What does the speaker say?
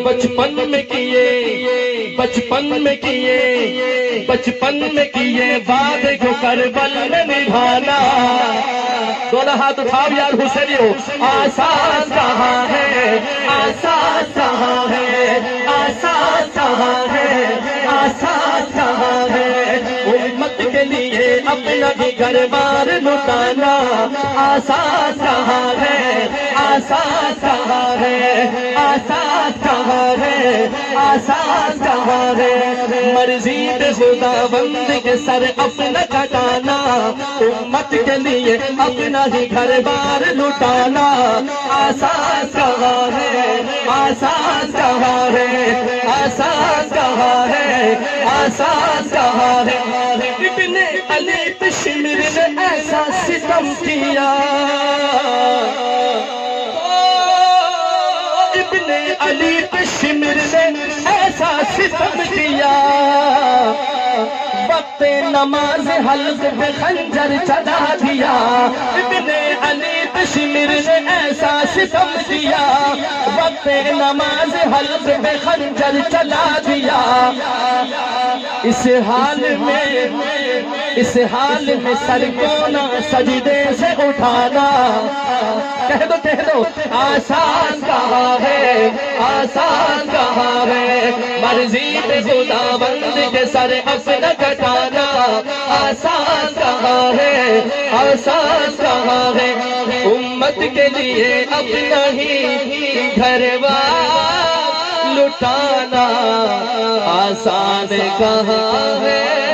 بچپن میں کیے وعدے کو کربل میں نبھانا. دونوں ہاتھ اٹھاؤ یار حسینیو. آسان کہاں ہے آسان کہاں ہے آسان کہاں ہے آسان کہاں ہے. امت کے لیے اپنا بھی گھر بار لٹانا آسان کہاں ہے آسان کہاں ہے آسان کہاں ہے آسان کہاں ہے. مرضی خدا بند کے سر اپنا کٹانا امت کے لیے اپنا ہی گھر بار لٹانا آسان کہاں ہے آسان کہاں ہے آسان کہاں ہے آسان کہاں ہے. ابن علی پشمر نے ایسا ستم کیا ابن علی پشمر نے ایسا ستم کیا وقت نماز حلق پہ خنجر چلا دیا. ابن علی پشمر نے ایسا ستم کیا وقت نماز حلق پہ خنجر چلا دیا. اس حال میں سر کو نہ سجدے سے اٹھانا. کہہ دو آسان کہاں ہے آسان کہاں ہے. مرضی خدا بند کے سر اپنا کٹانا آسان کہاں ہے آسان کہاں ہے. امت کے لیے اپنا ہی گھر بار لٹانا آسان کہاں ہے